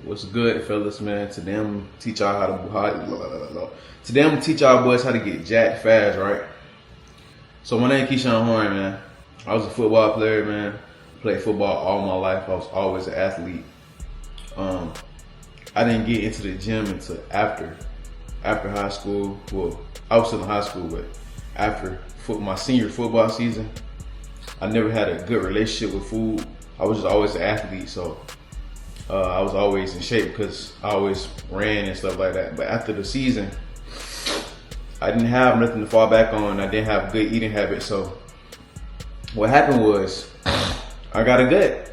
What's good, fellas, man? Today I'm gonna teach y'all Today I'm gonna teach y'all boys how to get jacked fast, right? So my name Keyshawn Horn, man. I was a football player, man. Played football all my life. I was always an athlete. I didn't get into the gym until after high school. Well, I was still in high school, but after my senior football season, I never had a good relationship with food. I was just always an athlete, so I was always in shape because I always ran and stuff like that. But after the season, I didn't have nothing to fall back on. I didn't have good eating habits. So what happened was I got a gut.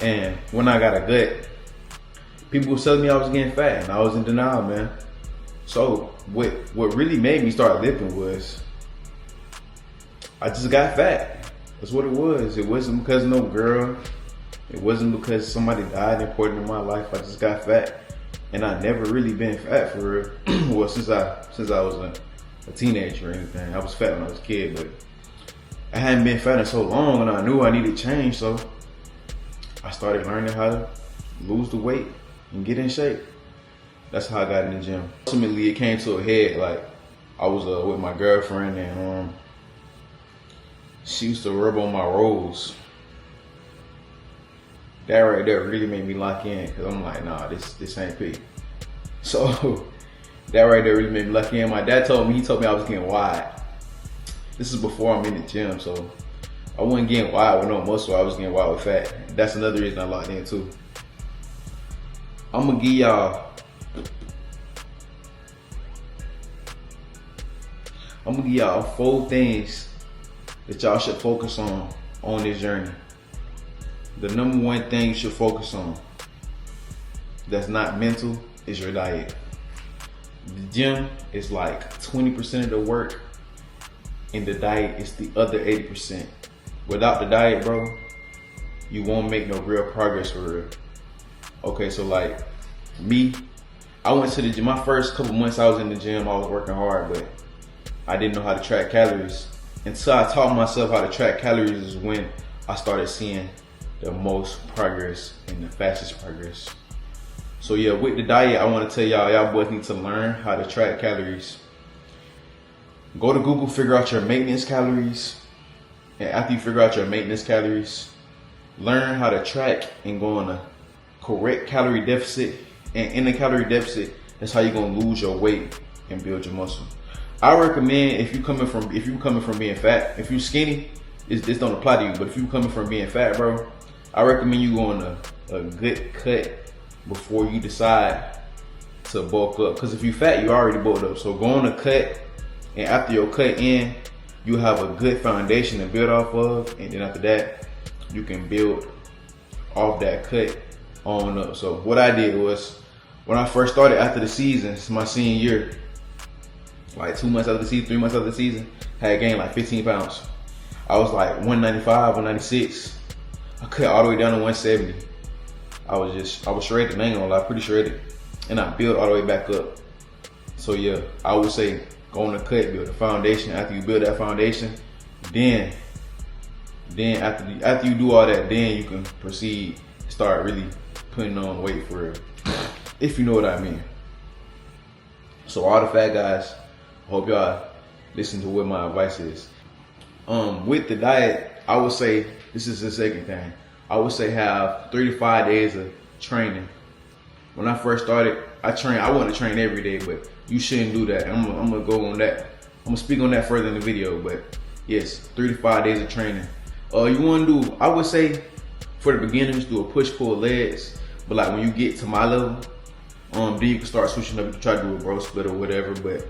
And when I got a gut, people were telling me I was getting fat and I was in denial, man. So what really made me start lifting was I just got fat. That's what it was. It wasn't because of no girl. It wasn't because somebody died important in my life. I just got fat, and I never really been fat for real. Well, since I was a teenager or anything. I was fat when I was a kid, but I hadn't been fat in so long, and I knew I needed change. So I started learning how to lose the weight and get in shape. That's how I got in the gym. Ultimately, it came to a head. Like I was with my girlfriend, and she used to rub on my rolls. That right there really made me lock in, because I'm like, nah, this ain't P. So that right there really made me lock in. My dad told me I was getting wide. This is before I'm in the gym, so I wasn't getting wide with no muscle. I was getting wide with fat. That's another reason I locked in too. I'm gonna give y'all 4 things that y'all should focus on this journey. The number 1 thing you should focus on that's not mental is your diet. The gym is like 20% of the work, and the diet is the other 80%. Without the diet, bro, you won't make no real progress for real. Okay, so like me, I went to the gym. My first couple months I was in the gym, I was working hard, but I didn't know how to track calories. Until I taught myself how to track calories is when I started seeing the most progress and the fastest progress. So yeah, with the diet, I want to tell y'all boys need to learn how to track calories. Go to Google, figure out your maintenance calories. And after you figure out your maintenance calories, learn how to track and go on a correct calorie deficit. And in the calorie deficit, that's how you're gonna lose your weight and build your muscle. I recommend if you coming from being fat, if you're skinny, this don't apply to you. But if you coming from being fat, bro, I recommend you go on a good cut before you decide to bulk up. Because if you fat, you already bulked up. So go on a cut, and after your cut in, you have a good foundation to build off of, and then after that, you can build off that cut on up. So what I did was, when I first started after the season, it's my senior year, like 2 months after the season, 3 months after the season, I had gained like 15 pounds. I was like 195, 196. I cut all the way down to 170. I was shredded, I ain't gonna lie, pretty shredded. And I built all the way back up. So yeah, I would say go on the cut, build a foundation. After you build that foundation, then after you do all that, then you can proceed, start really putting on weight for real. If you know what I mean. So all the fat guys, I hope y'all listen to what my advice is. With the diet, I would say, this is the second thing, I would say have 3 to 5 days of training. When I first started, I wanted to train every day, but you shouldn't do that. I'm gonna go on that. I'm gonna speak on that further in the video, but yes, 3 to 5 days of training. You wanna do, I would say, for the beginners, do a push-pull legs, but like when you get to my level, then you can start switching up. You can try to do a bro split or whatever, but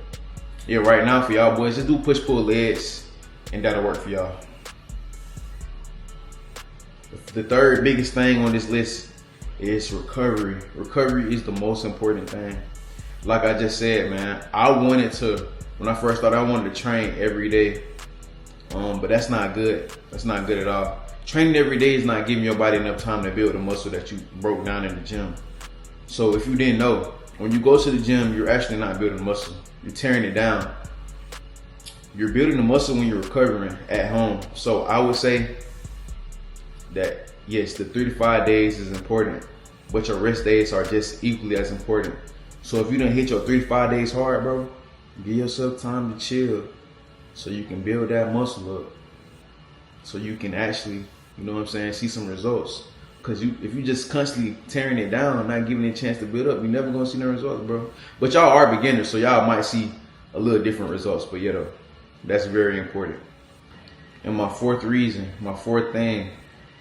yeah, right now for y'all boys, just do push-pull legs, and that'll work for y'all. The third biggest thing on this list is recovery. Recovery is the most important thing. Like I just said, man, when I first started, I wanted to train every day, but that's not good. That's not good at all. Training every day is not giving your body enough time to build the muscle that you broke down in the gym. So if you didn't know, when you go to the gym, you're actually not building muscle. You're tearing it down. You're building the muscle when you're recovering at home. So I would say that yes, the 3 to 5 days is important. but your rest days are just equally as important. So if you done hit your 3 to 5 days hard, bro, give yourself time to chill so you can build that muscle up. So you can actually, you know what I'm saying, see some results. Cause if you just constantly tearing it down, not giving it a chance to build up, you're never gonna see no results, bro. But y'all are beginners, so y'all might see a little different results. But yeah, though, that's very important. And my fourth thing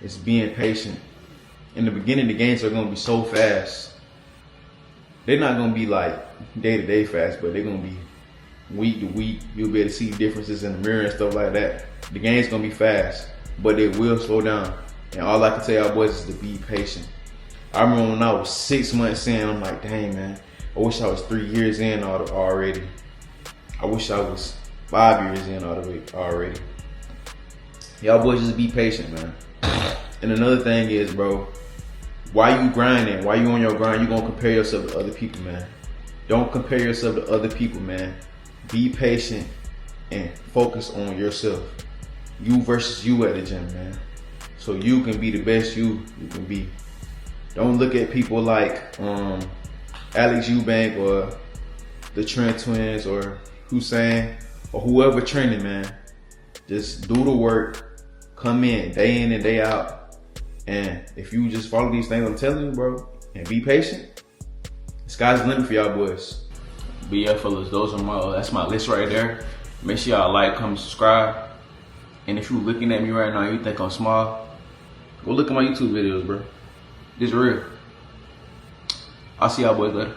is being patient. In the beginning, the gains are gonna be so fast. They're not gonna be like day to day fast, but they're gonna be week to week. You'll be able to see differences in the mirror and stuff like that. The game's gonna be fast, but it will slow down. And all I can tell y'all boys is to be patient. I remember when I was 6 months in, I'm like, dang man, I wish I was 3 years in already. I wish I was 5 years in already. Y'all boys just be patient, man. And another thing is, bro, while you grinding, while you on your grind, you gonna compare yourself to other people, man. Don't compare yourself to other people, man. Be patient and focus on yourself. You versus you at the gym, man. So you can be the best you can be. Don't look at people like Alex Eubank or the Trent Twins or Hussein or whoever training, man. Just do the work, come in day in and day out. And if you just follow these things I'm telling you, bro, and be patient, the sky's the limit for y'all boys. But yeah, fellas, that's my list right there. Make sure y'all like, comment, subscribe. And if you looking at me right now and you think I'm small, go look at my YouTube videos, bro. This real. I'll see y'all boys later.